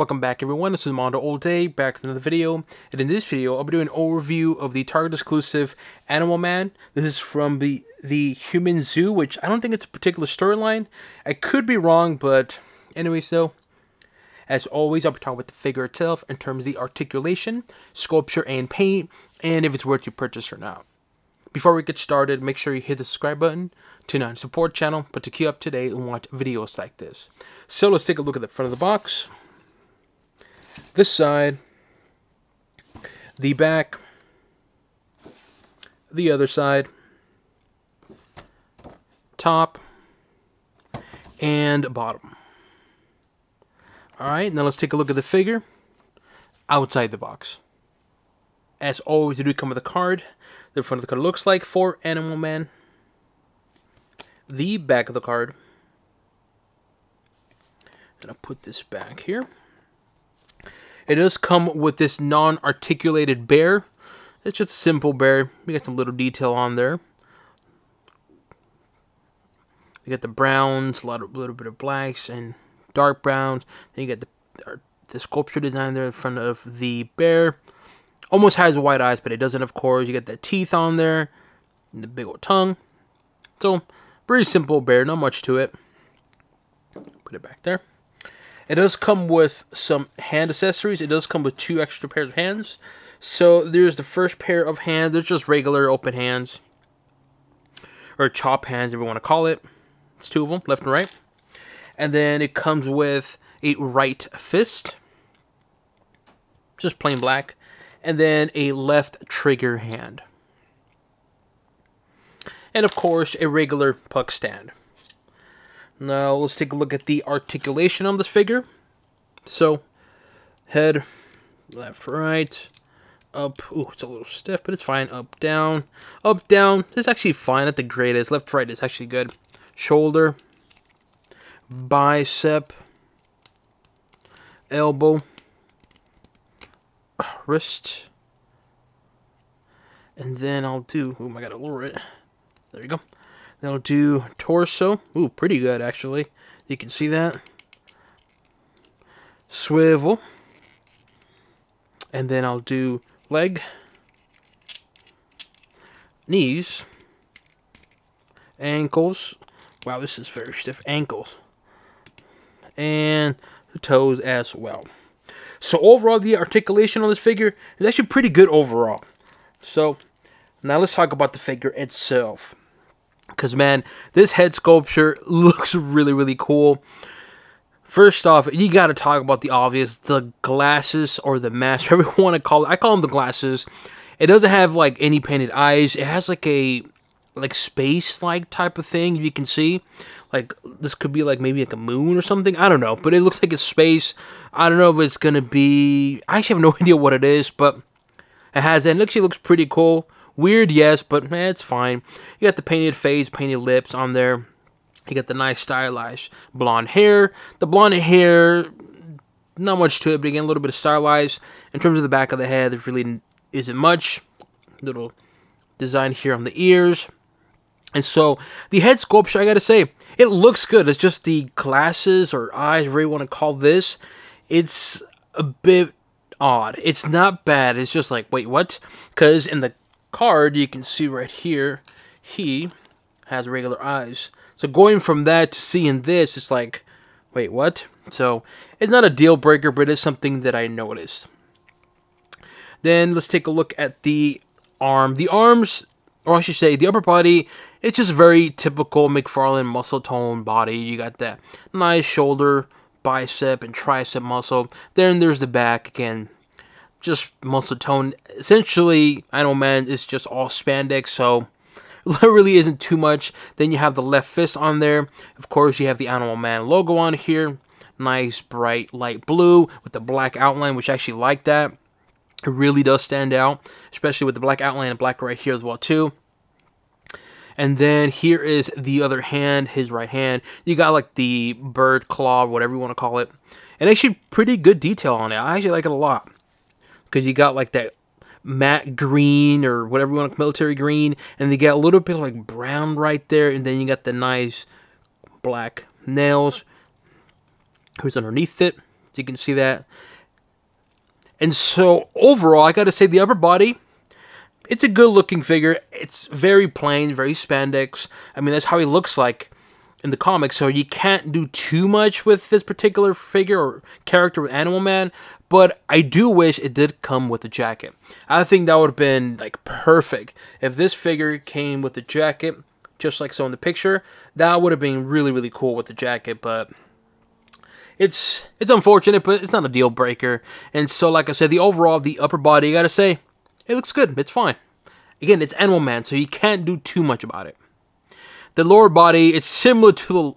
Welcome back everyone, this is Mondo All Day, back with another video, and in this video I'll be doing an overview of the Target exclusive Animal Man. This is from the Human Zoo, which I don't think it's a particular storyline. I could be wrong, but anyway, so as always I'll be talking about the figure itself in terms of the articulation, sculpture, and paint, and if it's worth your purchase or not. Before we get started, make sure you hit the subscribe button to not support channel, but to keep up to date and watch videos like this. So let's take a look at the front of the box. This side, the back, the other side, top, and bottom. Alright, now let's take a look at the figure outside the box. As always, they do come with a card. The front of the card looks like for Animal Man. The back of the card. I'm going to put this back here. It does come with this non-articulated bear. It's just a simple bear. We got some little detail on there. You got the browns, little bit of blacks and dark browns. Then you got the sculpture design there in front of the bear. Almost has white eyes, but it doesn't, of course. You got the teeth on there, and the big old tongue. So, very simple bear, not much to it. Put it back there. It does come with some hand accessories. It does come with 2 extra pairs of hands. So there's the first pair of hands. They're just regular open hands. Or chop hands, if you want to call it. It's 2 of them, left and right. And then it comes with a right fist. Just plain black. And then a left trigger hand. And of course, a regular puck stand. Now, let's take a look at the articulation on this figure. So, head, left, right, up. Ooh, it's a little stiff, but it's fine. Up, down, up, down. It's actually fine at the greatest. Left, right is actually good. Shoulder, bicep, elbow, wrist. And then I'll do, oh, I gotta lower it. There you go. Then I'll do torso. Ooh, pretty good, actually. You can see that. Swivel. And then I'll do leg. Knees. Ankles. Wow, this is very stiff. Ankles. And the toes as well. So overall, the articulation on this figure is actually pretty good overall. So, now let's talk about the figure itself. Because, man, this head sculpture looks really, really cool. First off, you got to talk about the obvious. The glasses or the mask, whatever you want to call it. I call them the glasses. It doesn't have, like, any painted eyes. It has, like, a space-like type of thing you can see. Like, this could be, like, maybe like a moon or something. I don't know. But it looks like it's space. I don't know if it's going to be... I actually have no idea what it is, but it has it. It actually looks pretty cool. Weird, yes, but it's fine. You got the painted face, painted lips on there. You got the nice stylized blonde hair. The blonde hair, not much to it, but again, a little bit of stylized. In terms of the back of the head, there really isn't much. Little design here on the ears. And so, the head sculpture, I gotta say, it looks good. It's just the glasses or eyes, whatever you want to call this. It's a bit odd. It's not bad. It's just like, wait, what? Because in the card, you can see right here, he has regular eyes. So going from that to seeing this, it's like, wait, what? So it's not a deal breaker, but it is something that I noticed. Then let's take a look at the arm. The arms, or I should say, the upper body, it's just very typical McFarlane muscle tone body. You got that nice shoulder, bicep, and tricep muscle. Then there's the back again. Just muscle tone. Essentially, Animal Man is just all spandex, so there really isn't too much. Then you have the left fist on there. Of course, you have the Animal Man logo on here. Nice, bright, light blue with the black outline, which I actually like that. It really does stand out, especially with the black outline and black right here as well, too. And then here is the other hand, his right hand. You got like the bird claw, whatever you want to call it. And actually pretty good detail on it. I actually like it a lot. Because you got like that matte green or whatever you want, military green, and you get a little bit of like brown right there, and then you got the nice black nails. Who's underneath it? you can see that. And so overall, I gotta say the upper body, it's a good looking figure. It's very plain, very spandex. I mean, that's how he looks like in the comics, so you can't do too much with this particular figure or character with Animal Man, but I do wish it did come with a jacket. I think that would have been like perfect. If this figure came with a jacket, just like so in the picture, that would have been really, really cool with the jacket, but it's unfortunate, but it's not a deal breaker. And so, like I said, the upper body, I gotta say, it looks good. It's fine. Again, it's Animal Man, so you can't do too much about it. The lower body, it's similar to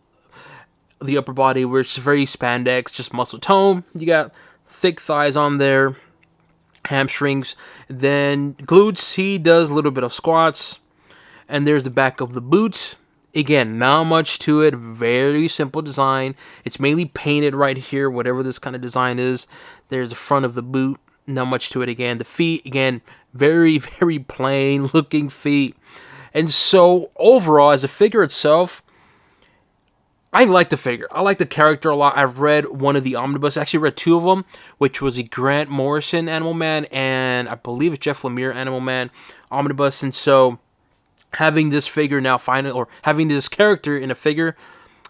the upper body, where it's very spandex, just muscle tone. You got thick thighs on there, hamstrings. Then glutes, he does a little bit of squats. And there's the back of the boots. Again, not much to it. Very simple design. It's mainly painted right here, whatever this kind of design is. There's the front of the boot. Not much to it again. The feet, again, very, very plain looking feet. And so, overall, as a figure itself, I like the figure. I like the character a lot. I've read one of the omnibus. I actually read two of them, which was a Grant Morrison Animal Man and I believe it's Jeff Lemire Animal Man omnibus. And so, having this figure now finally, or having this character in a figure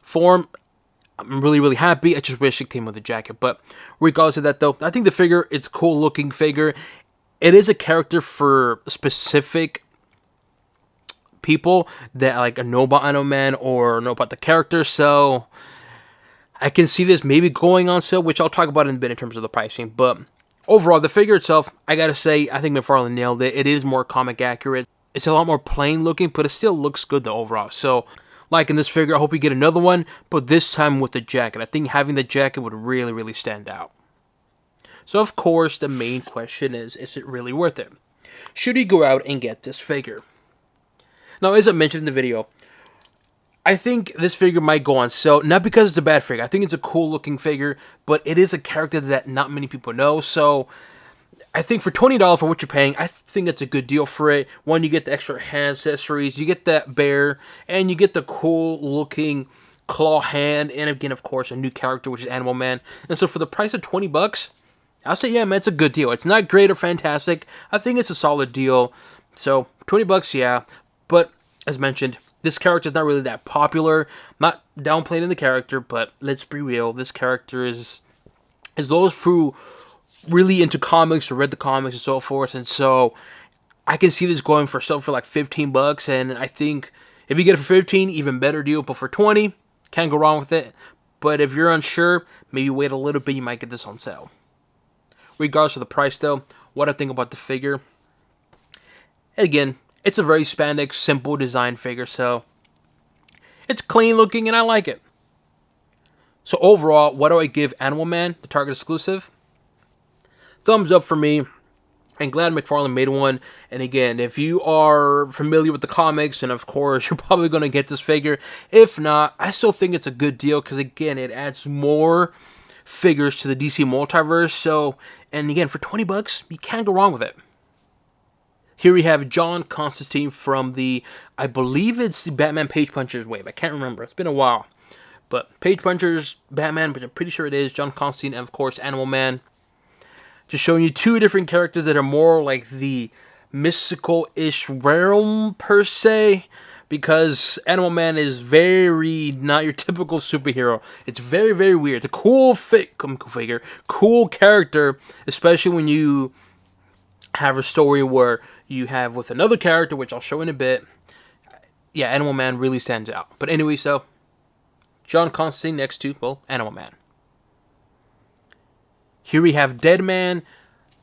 form, I'm really, really happy. I just wish it came with a jacket. But regardless of that, though, I think the figure, it's a cool looking figure. It is a character for specific people that like know about Animal Man or know about the character. So I can see this maybe going on sale, which I'll talk about in a bit in terms of the pricing. But overall, the figure itself, I gotta say, I think McFarlane nailed it. It is more comic accurate. It's a lot more plain looking, but it still looks good though overall. So, like in this figure, I hope you get another one, but this time with the jacket. I think having the jacket would really, really stand out. So, of course, the main question is it really worth it? Should you go out and get this figure? Now, as I mentioned in the video, I think this figure might go on sale, not because it's a bad figure. I think it's a cool looking figure, but it is a character that not many people know, so I think for $20 for what you're paying, I think that's a good deal for it. One, you get the extra hand accessories, you get that bear, and you get the cool looking claw hand, and again, of course, a new character, which is Animal Man. And so for the price of $20, I'll say, yeah, man, it's a good deal. It's not great or fantastic. I think it's a solid deal. So, $20, yeah. But, as mentioned, this character is not really that popular. I'm not downplaying the character, but let's be real. This character is those who really into comics or read the comics and so forth, and so I can see this going for sale for like $15, and I think if you get it for 15, even better deal. But for 20, can't go wrong with it. But if you're unsure, maybe wait a little bit, you might get this on sale. Regardless of the price, though, what I think about the figure, again, it's a very spandex, simple design figure, so it's clean looking, and I like it. So overall, what do I give Animal Man, the Target exclusive? Thumbs up for me. I'm glad McFarlane made one. And again, if you are familiar with the comics, and of course, you're probably going to get this figure. If not, I still think it's a good deal because, again, it adds more figures to the DC Multiverse. So, and again, for $20, you can't go wrong with it. Here we have John Constantine from the, I believe it's the Batman Page Punchers wave. I can't remember. It's been a while. But Page Punchers, Batman, but I'm pretty sure it is. John Constantine, and of course, Animal Man. Just showing you two different characters that are more like the mystical-ish realm, per se. Because Animal Man is very not your typical superhero. It's very, very weird. It's a cool figure, cool character, especially when you have a story where you have with another character, which I'll show in a bit. Yeah, Animal Man really stands out. But anyway, so John Constantine next to, well, Animal Man. Here we have Dead Man,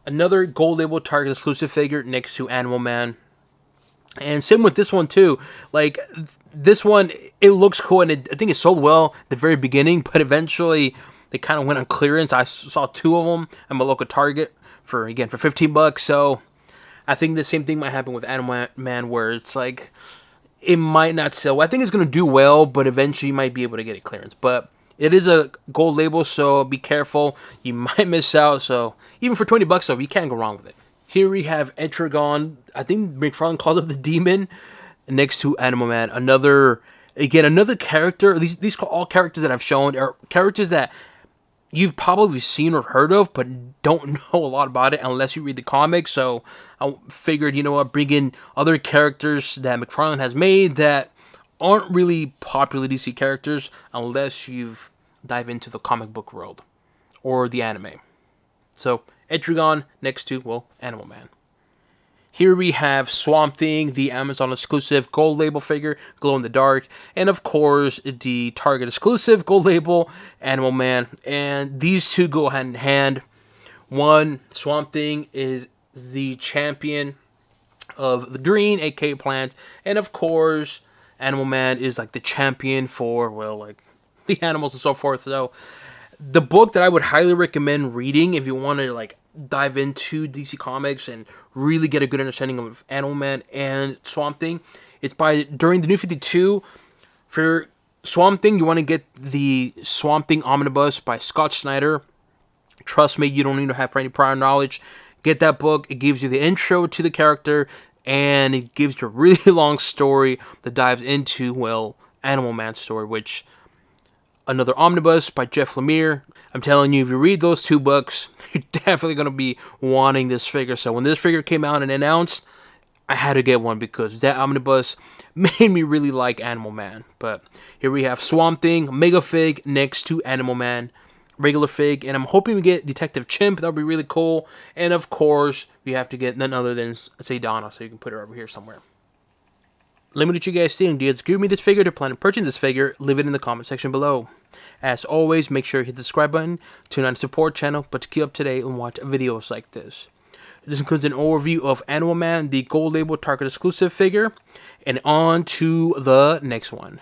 another gold label Target exclusive figure next to Animal Man. And same with this one too. Like, this one, it looks cool, and I think it sold well at the very beginning, but eventually they kind of went on clearance. I saw two of them at my local Target for $15. So I think the same thing might happen with Animal Man, where it's like it might not sell. I think it's going to do well, but eventually you might be able to get it clearance. But it is a gold label, so be careful. You might miss out. So even for $20, though, you can't go wrong with it. Here we have Etrigan. I think McFarlane calls it the Demon next to Animal Man. Another character. These all characters that I've shown are characters that you've probably seen or heard of, but don't know a lot about it unless you read the comics. So I figured, you know what, bring in other characters that McFarlane has made that aren't really popular DC characters unless you've dive into the comic book world or the anime. So Etrigan next to, well, Animal Man. Here we have Swamp Thing, the Amazon exclusive gold label figure, glow in the dark, and of course the Target exclusive gold label Animal Man. And these two go hand in hand. One, Swamp Thing is the champion of the green, aka plant, and of course Animal Man is like the champion for, well, like the animals and so forth. So the book that I would highly recommend reading if you want to like dive into DC Comics and really get a good understanding of Animal Man and Swamp Thing, it's by during the New 52. For Swamp Thing, you want to get the Swamp Thing Omnibus by Scott Snyder. Trust me, you don't need to have any prior knowledge. Get that book. It gives you the intro to the character, and it gives you a really long story that dives into, well, Animal Man's story, which another omnibus by Jeff Lemire. I'm telling you, if you read those two books, you're definitely going to be wanting this figure. So when this figure came out and announced, I had to get one because that omnibus made me really like Animal Man. But here we have Swamp Thing, Mega Fig next to Animal Man, regular fig, and I'm hoping we get Detective Chimp. That would be really cool. And of course, we have to get none other than, say, Donna, so you can put her over here somewhere. Let me know what you guys think. Do you guys agree with me this figure? Do you plan on purchasing this figure? Leave it in the comment section below. As always, make sure you hit the subscribe button to not support channel, but to keep up to date and watch videos like this. This includes an overview of Animal Man, the gold label Target exclusive figure, and on to the next one.